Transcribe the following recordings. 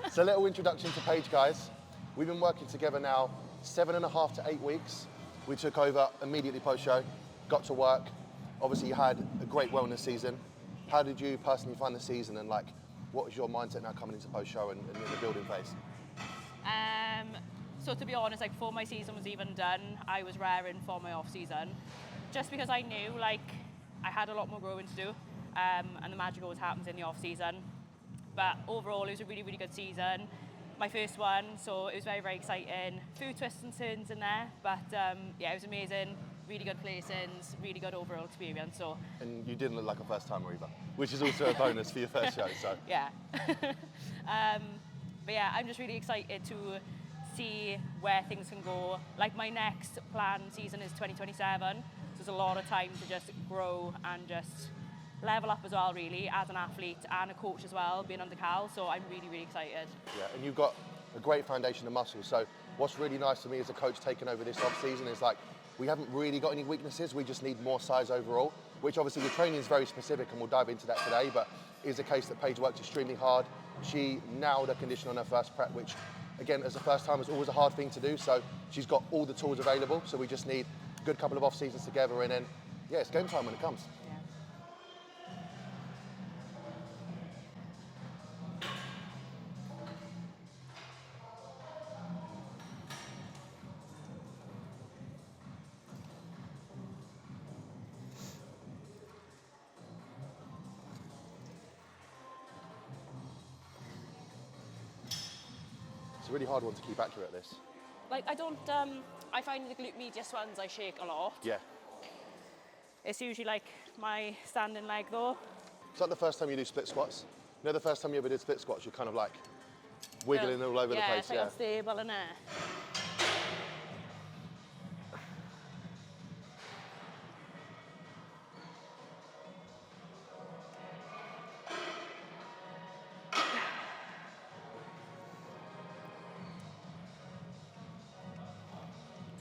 So a little introduction to Paige, guys. We've been working together now 7.5 to 8 weeks. We took over immediately post-show, got to work. Obviously you had a great wellness season. How did you personally find the season, and like, what was your mindset now coming into post-show and in the building phase? So to be honest, like before my season was even done, I was raring for my off-season, just because I knew like I had a lot more growing to do, and the magic always happens in the off-season. But overall, it was a really, really good season. My first one, so it was very, very exciting. A few twists and turns in there, but yeah, it was amazing. Really good placings, really good overall experience. So. And you didn't look like a first-timer either, which is also a bonus for your first show. So. Yeah. But yeah, I'm just really excited to see where things can go. Like my next planned season is 2027, so there's a lot of time to just grow and just level up as well, really, as an athlete and a coach as well, being under Cal, so I'm really, really excited. Yeah, and you've got a great foundation of muscle, so what's really nice for me as a coach taking over this off-season is like, we haven't really got any weaknesses, we just need more size overall, which obviously your training is very specific, and we'll dive into that today, but it is a case that Paige works extremely hard. She nailed her condition on her first prep, which again, as a first time, is always a hard thing to do, so she's got all the tools available, so we just need a good couple of off-seasons together, and then, yeah, it's game time when it comes. It's a really hard one to keep accurate, this. Like I find the glute medius ones I shake a lot. Yeah. It's usually like my standing leg though. It's like the first time you do split squats. You know, the first time you ever did split squats, you're kind of like wiggling all over the place. Yeah, it's like unstable, isn't it?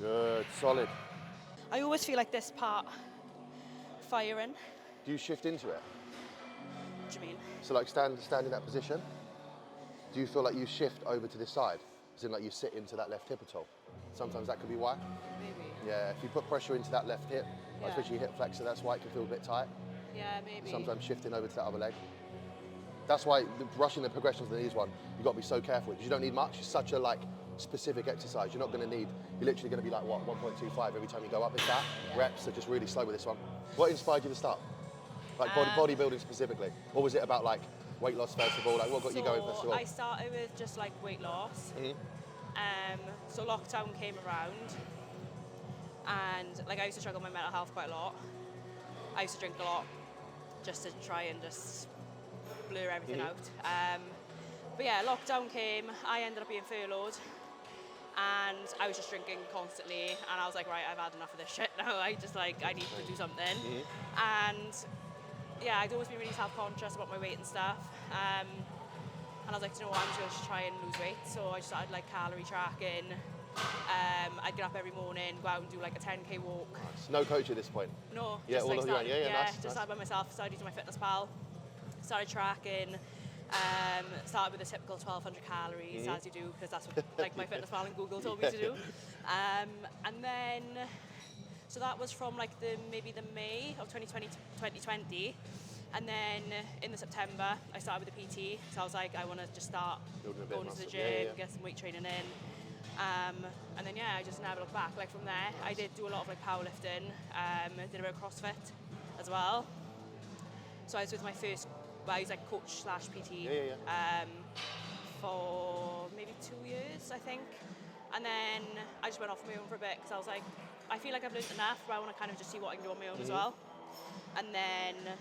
Good, solid. I always feel like this part firing. Do you shift into it? What do you mean? So like stand in that position. Do you feel like you shift over to this side? As in like you sit into that left hip at all? Sometimes that could be why. Maybe. Yeah, if you put pressure into that left hip, especially your hip flexor, that's why it can feel a bit tight. Yeah, maybe. Sometimes shifting over to that other leg. That's why rushing the progressions in these one, you've got to be so careful because you don't need much. It's such a like specific exercise. You're not going to need, you're literally going to be like what, 1.25 every time you go up. It's that reps, so just really slow with this one. What inspired you to start? Like bodybuilding specifically? Or was it about like weight loss first of all? Like what got you going first of all? I started with just like weight loss. So lockdown came around and like I used to struggle with my mental health quite a lot. I used to drink a lot just to try and just blur everything out. But yeah, lockdown came, I ended up being furloughed and I was just drinking constantly and I was like, right, I've had enough of this shit now. I need to do something. And yeah, I'd always been really self-conscious about my weight and stuff. And I was like, you know what, I'm just going to try and lose weight. So I started like calorie tracking. I'd get up every morning, go out and do like a 10k walk. Nice. No coach at this point? No, yeah, just all like of you, nice, just started by myself, started using my fitness pal, started tracking. Started with a typical 1,200 calories, as you do, because that's what like my fitness pal and Google told me to do. And then, so that was from like maybe the May of 2020. And then in the September, I started with a PT. So I was like, I want to just start going to the gym, get some weight training in. And then yeah, I just never looked back. Like from there, I did do a lot of like powerlifting, did a bit of CrossFit as well. So I was with my first, well, I was like coach slash PT for maybe 2 years, I think. And then I just went off on my own for a bit because I was like, I feel like I've learned enough, but I want to kind of just see what I can do on my own as well. And then,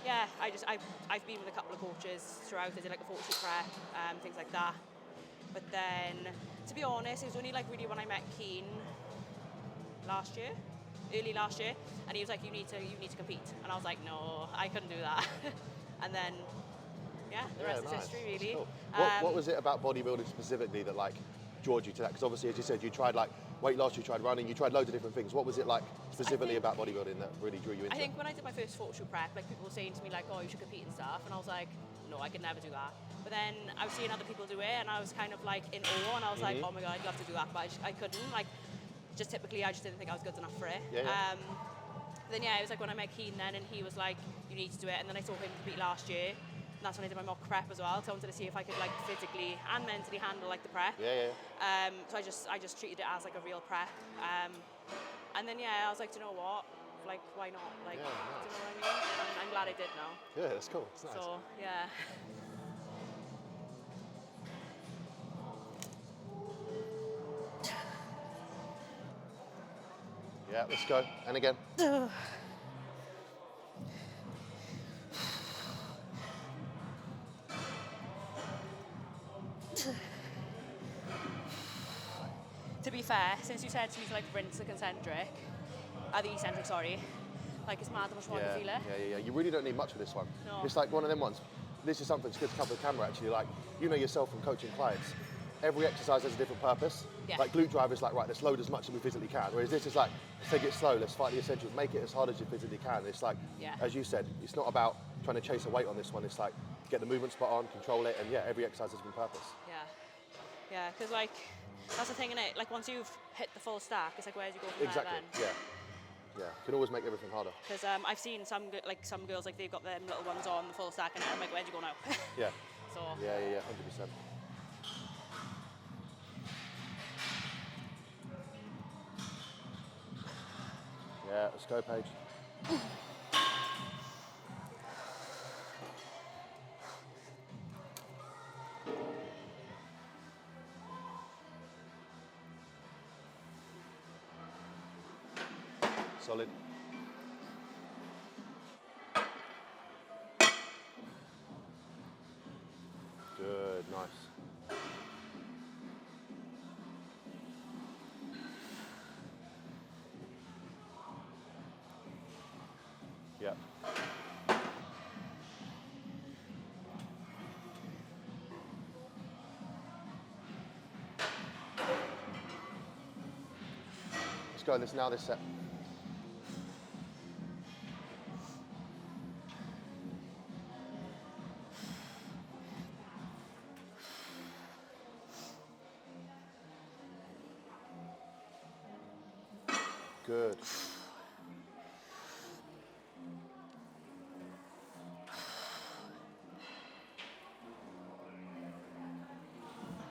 yeah, I've been with a couple of coaches throughout. I did like a 40 prep, things like that. But then, to be honest, it was only like really when I met Keen early last year, and he was like, you need to compete. And I was like, no, I couldn't do that. And then, yeah, the rest is history, really. Cool. What was it about bodybuilding specifically that like drew you to that? Because obviously, as you said, you tried like weight loss, you tried running, you tried loads of different things. What was it like specifically about bodybuilding that really drew you into it? I think when I did my first photo shoot prep, like people were saying to me like, oh, you should compete and stuff, and I was like, no, I could never do that. But then I was seeing other people do it, and I was kind of like in awe, and I was like, oh my God, I'd love to do that, but I couldn't. Like, just typically, I just didn't think I was good enough for it. Yeah. Then it was like when I met Keen then, and he was like, you need to do it. And then I saw him compete last year, and that's when I did my mock prep as well. So I wanted to see if I could like physically and mentally handle like the prep. So I just treated it as like a real prep. And then I was like, do you know what? Like, why not? Like, do you know what I mean? I'm glad I did now. Yeah, that's cool. It's nice. So yeah. Yeah, let's go. And again. To be fair, since you said to me to like rinse the eccentric, the eccentric, sorry, like it's mad how much more I can feel it. Yeah. You really don't need much for this one. No. It's like one of them ones. This is something that's good to cover the camera actually. Like, you know yourself from coaching clients. Every exercise has a different purpose. Yeah. Like glute drive is like, right, let's load as much as we physically can. Whereas this is like, let's take it slow, let's fight the eccentric, make it as hard as you physically can. It's like, as you said, it's not about trying to chase a weight on this one. It's like, get the movement spot on, control it, and every exercise has been purpose. Yeah, because like, that's the thing, innit? Like once you've hit the full stack, it's like, where do you go from Exactly, there then? Yeah, can always make everything harder. Because I've seen some girls, like they've got them little ones on the full stack, and I'm like, where do you go now? Yeah. So. Yeah, 100%. Yeah, let's go, Paige. Solid. Good, nice. Yeah. Let's go this set. Good.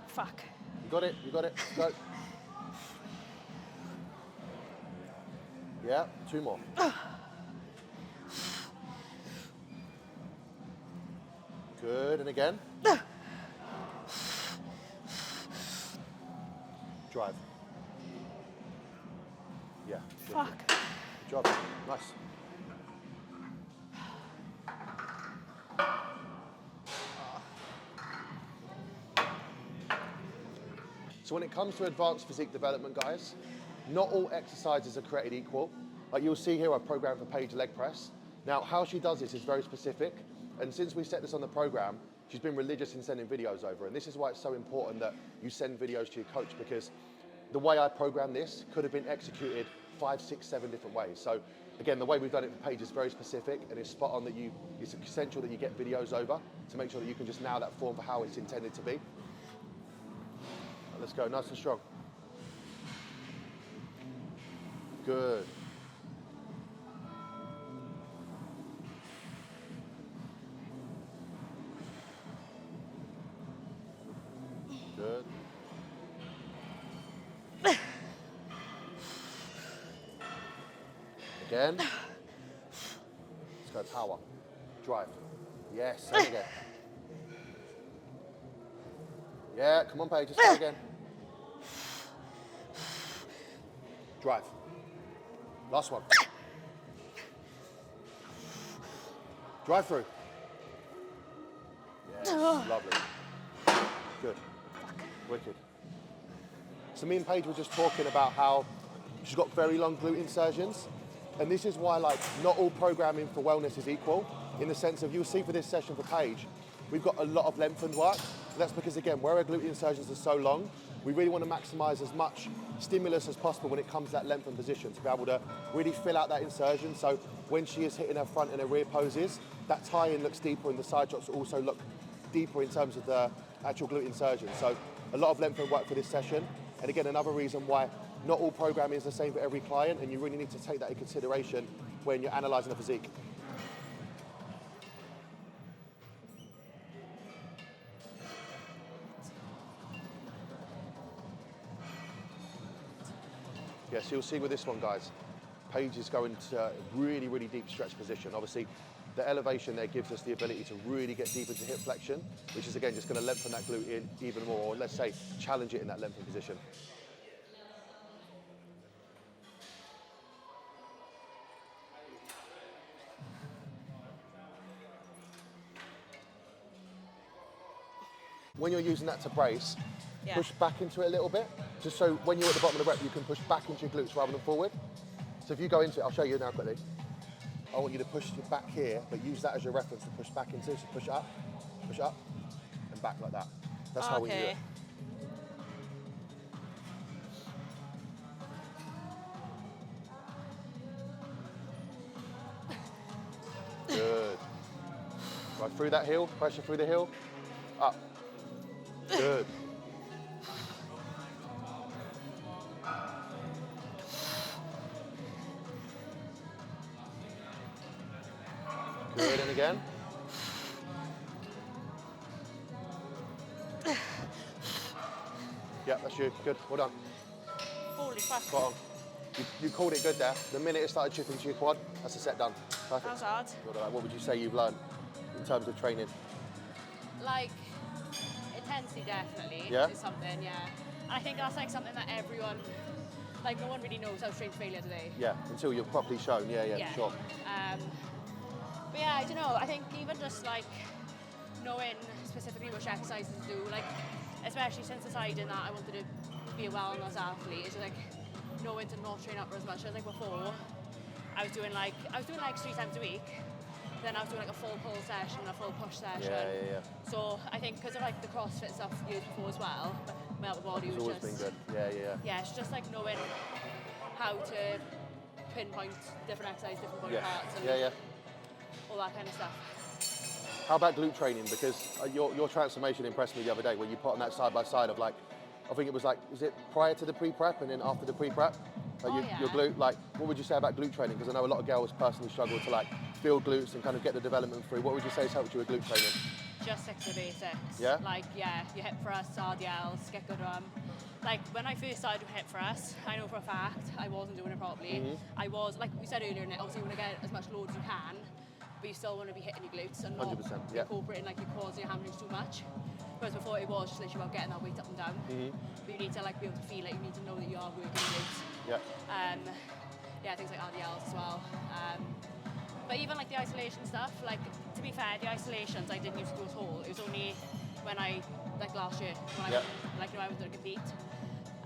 Fuck. You got it, go. Yeah, 2 more. Good, and again. Drive. Yeah. Fuck. Good job, nice. So when it comes to advanced physique development, guys, not all exercises are created equal. Like you'll see here, I programmed for Paige leg press. Now, how she does this is very specific. And since we set this on the program, she's been religious in sending videos over. And this is why it's so important that you send videos to your coach, because the way I program this could have been executed 5, 6, 7 different ways. So again, the way we've done it for Paige is very specific, and it's spot on that it's essential that you get videos over to make sure that you can just nail that form for how it's intended to be. Let's go, nice and strong. Good. Good. Again. Let's go, power. Drive. Yes, and again. Yeah, come on, Paige, just go again. Drive. Last one. Drive through. Yes, lovely. Good. Wicked. So me and Paige were just talking about how she's got very long glute insertions. And this is why, like, not all programming for wellness is equal, in the sense of, you'll see for this session for Paige, we've got a lot of lengthened work. And that's because, again, where our glute insertions are so long, we really want to maximize as much stimulus as possible when it comes to that lengthened position, to be able to really fill out that insertion. So when she is hitting her front and her rear poses, that tie-in looks deeper and the side drops also look deeper in terms of the actual glute insertion. So a lot of length and work for this session. And again, another reason why not all programming is the same for every client, and you really need to take that in consideration when you're analysing the physique. Yeah, so you'll see with this one, guys, Paige is going to a really, really deep stretch position. Obviously, the elevation there gives us the ability to really get deep into hip flexion, which is, again, just going to lengthen that glute in even more, or let's say, challenge it in that lengthened position. When you're using that to brace, push back into it a little bit, just so when you're at the bottom of the rep, you can push back into your glutes rather than forward. So if you go into it, I'll show you now quickly. I want you to push it back here, but use that as your reference to push back into. So push up, and back like that. That's how we do it. Good. Right through that heel, pressure through the heel, up. Good. Good, and again. Yeah, that's you. Good, well done. Holy fuck. Spot on. You called it good there. The minute it started chipping to your quad, that's a set done. Perfect. That was hard. What would you say you've learned in terms of training? Like, intensity definitely is something, yeah. And I think that's like something that everyone, like no one really knows how to train failure today. Yeah, until you're properly shown, yeah. Sure. But yeah, I don't know, I think even just like knowing specifically which exercises to do, like especially since deciding that I wanted to be a wellness athlete, it's like knowing to not train up as much as like before. I was doing like 3 times a week. Then I was doing like a full pull session, a full push session. Yeah. So I think because of like the CrossFit stuff years before as well, my upper body was always just been good. Yeah. Yeah, it's just like knowing how to pinpoint different exercises, different body parts, and all that kind of stuff. How about glute training? Because your transformation impressed me the other day when you put on that side by side of like, I think it was like, is it prior to the pre-prep and then after the pre-prep? Like your glute, like, what would you say about glute training? Because I know a lot of girls personally struggle to like build glutes and kind of get the development through. What would you say has helped you with glute training? Just stick to the basics. Yeah? Like, your hip thrusts, RDLs, get good like when I first started doing hip thrusts, I know for a fact I wasn't doing it properly. I was, like we said earlier, obviously you want to get as much load as you can, but you still want to be hitting your glutes and not 100%, incorporating like your quads and your hamstrings too much. Whereas before it was just literally about getting that weight up and down. But you need to like be able to feel it, you need to know that you are working your glutes. Things like RDLs as well. But even like the isolation stuff, like to be fair, the isolations I didn't used to do at all. It was only when I, like last year, when I went to compete,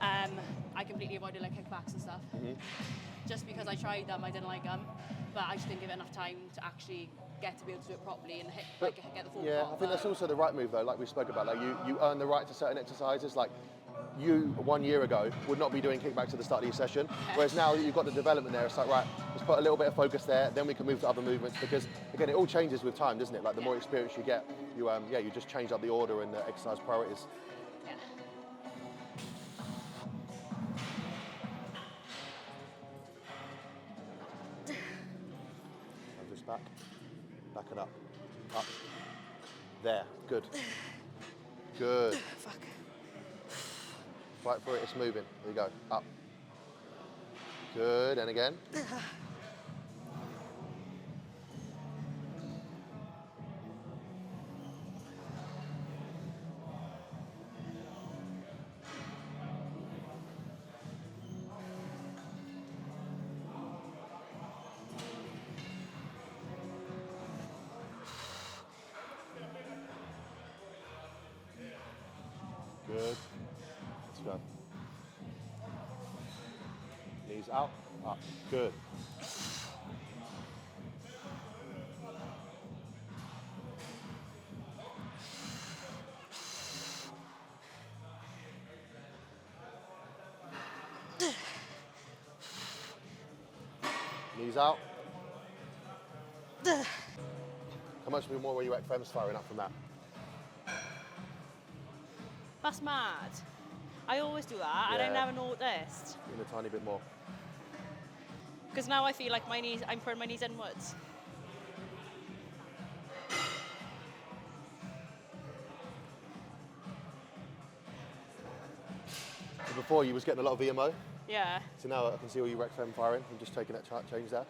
I completely avoided like kickbacks and stuff. Just because I tried them, I didn't like them, but I just didn't give it enough time to actually get to be able to do it properly and get the full I think that's also the right move though, like we spoke about. Like you earn the right to certain exercises. Like you 1 year ago would not be doing kickbacks at the start of your session, whereas now that you've got the development there, it's like, right, let's put a little bit of focus there, then we can move to other movements, because again, it all changes with time, doesn't it? Like the more experience you get, you just change up the order and the exercise priorities. And just back it up, there, good. Fuck. Right through it, it's moving. There you go, up. Good, and again. Good. Let's go. Knees out, up. Good. Knees out. How much more were you at Fems firing up from that? That's mad. I always do that, and I Yeah. never noticed. In a tiny bit more. Because now I feel like my knees, I'm putting my knees inwards. So before you was getting a lot of VMO, Yeah. so now I can see all you rec fem firing. I'm just taking that change there.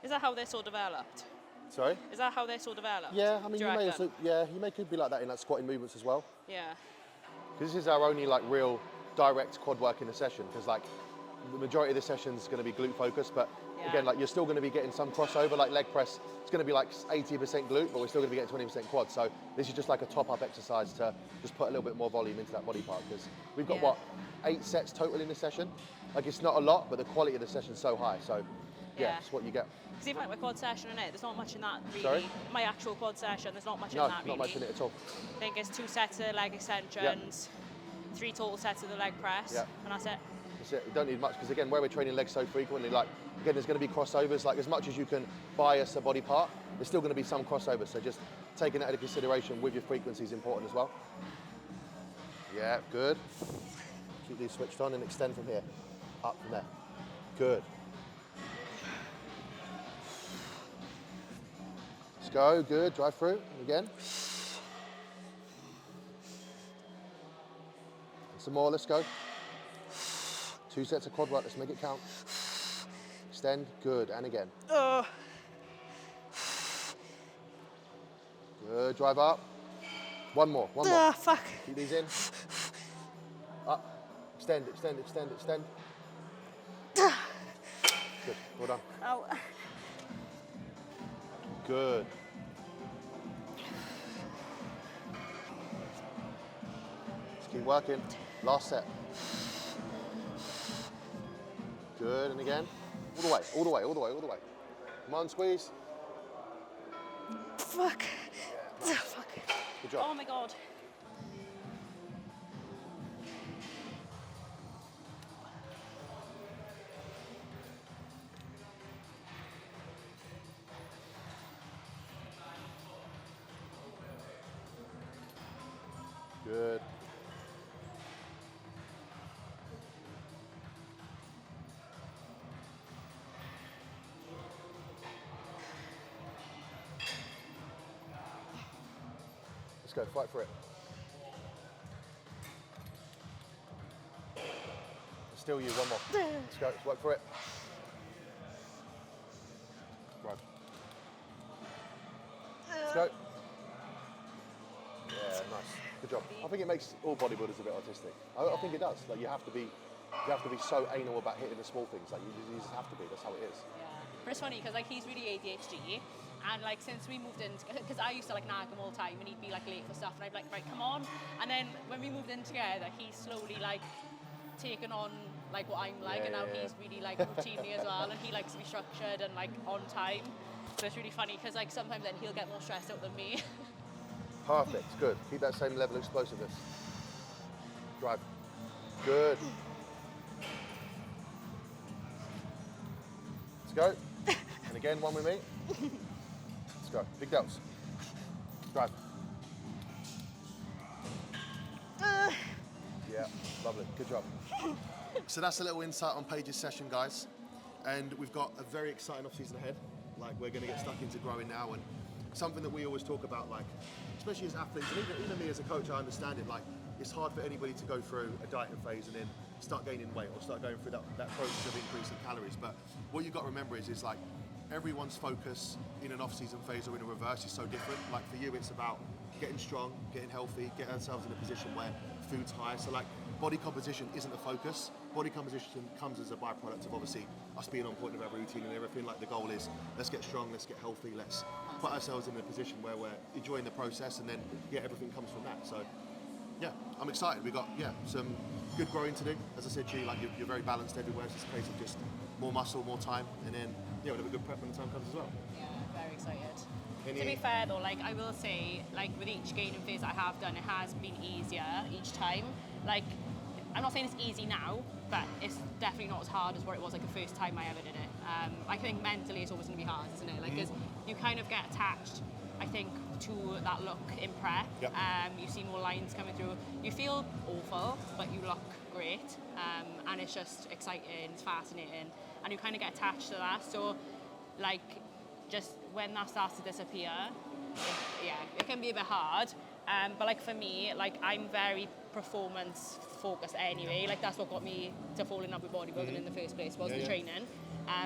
Is that how they're so developed? Sorry? Is that how they're so developed? Yeah, I mean, Do you may reckon? also, could be like that in like squatting movements as well. Yeah. Because this is our only like real direct quad work in the session. Because like the majority of the session is going to be glute focused, but Yeah. again, like you're still going to be getting some crossover. Like leg press, it's going to be like 80% glute, but we're still going to be getting 20% quad. So this is just like a top-up exercise to just put a little bit more volume into that body part. Because we've got Yeah. 8 sets total in the session. Like it's not a lot, but the quality of the session's so high. So Yeah. it's what you get. Because even like my quad session in it, there's not much in that really. Sorry? My actual quad session, there's not much No, in that really. not much in it at all. I think it's 2 sets of leg extensions, 3 total sets of the leg press, Yeah. and that's it. That's it. You don't need much because again, where we're training legs so frequently, like again, there's going to be crossovers. Like as much as you can bias a body part, there's still going to be some crossovers. So just taking that into consideration with your frequency is important as well. Yeah, good. Keep these switched on and extend from here, up from there. Good. Let's go. Good. Drive through again. Some more. Let's go. 2 sets of quad work, let's make it count. Extend, good, and again. Good, drive up. One more. Fuck. Keep these in. Up, extend, extend, extend, extend. Good, well done. Ow. Good. Let's keep working. Last set. Good, and again. All the way, all the way, all the way, all the way. Come on, squeeze. Fuck. Fuck. Good job. Oh my god. Good. Let's go, fight for it. Still you, one more. Let's go, let's work for it. Right. Let's go. Yeah, nice. Good job. I think it makes all bodybuilders a bit autistic. I think it does. Like you have to be so anal about hitting the small things. Like you just have to be. That's how it is. Yeah. But it's funny because like he's really ADHD, and like since we moved in, because I used to like nag him all the time, and he'd be like late for stuff, and I'd be like, right, come on. And then when we moved in together, he's slowly like taken on like what I'm like, and now he's really like routinely as well, and he likes to be structured and like on time. So it's really funny because like sometimes then he'll get more stressed out than me. Perfect. Good. Keep that same level of explosiveness. Drive. Good. Let's go. And again, one with me. Let's go. Big delts. Drive. Yeah, lovely. Good job. So that's a little insight on Paige's session, guys. And we've got a very exciting off-season ahead. Like, we're going to get stuck into growing now, and something that we always talk about, like, especially as athletes, and even me as a coach, I understand it. Like, it's hard for anybody to go through a dieting phase and then start gaining weight or start going through that process of increasing calories. But what you've got to remember is like, everyone's focus in an off-season phase or in a reverse is so different. Like for you, it's about getting strong, getting healthy, getting ourselves in a position where food's high. So like, body composition isn't a focus. Body composition comes as a byproduct of obviously us being on point with our routine and everything. Like the goal is, let's get strong, let's get healthy, let's put ourselves in a position where we're enjoying the process, and then everything comes from that. So yeah, I'm excited. We've got some good growing to do. As I said to you, like you're very balanced everywhere. It's just a case of just more muscle, more time, and then we'll have a good prep when the time comes as well. Yeah, very excited. To be fair though, like I will say, like with each gaining phase I have done, it has been easier each time. Like, I'm not saying it's easy now, but it's definitely not as hard as what it was like the first time I ever did it. I think mentally it's always going to be hard, isn't it? Like, because you kind of get attached, I think, to that look in prep. Yep. You see more lines coming through. You feel awful, but you look great. And it's just exciting, it's fascinating. And you kind of get attached to that. So, like, just when that starts to disappear, it can be a bit hard. But like for me, like I'm very performance focused anyway. Like that's what got me to fall in love with bodybuilding in the first place, was the training.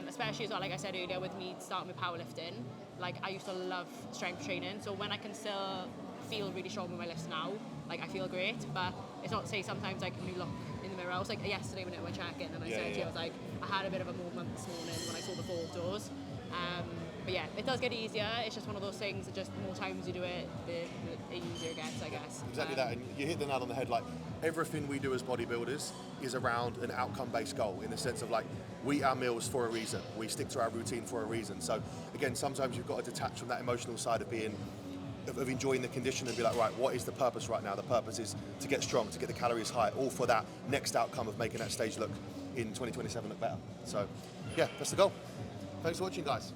Especially as well, like I said earlier, with me starting with powerlifting, like I used to love strength training. So when I can still feel really strong with my lifts now, like I feel great. But it's not to say sometimes like when you look in the mirror, I was like yesterday when I went check-in and I said to you, I was like, I had a bit of a moment this morning when I saw the photos. But yeah, it does get easier. It's just one of those things that just the more times you do it, the easier it gets, I guess. Exactly that, and you hit the nail on the head. Like everything we do as bodybuilders is around an outcome-based goal, in the sense of like we eat our meals for a reason. We stick to our routine for a reason. So again, sometimes you've got to detach from that emotional side of enjoying the condition and be like, right, what is the purpose right now? The purpose is to get strong, to get the calories high, all for that next outcome of making that stage look in 2027 look better. So yeah, that's the goal. Thanks for watching, guys.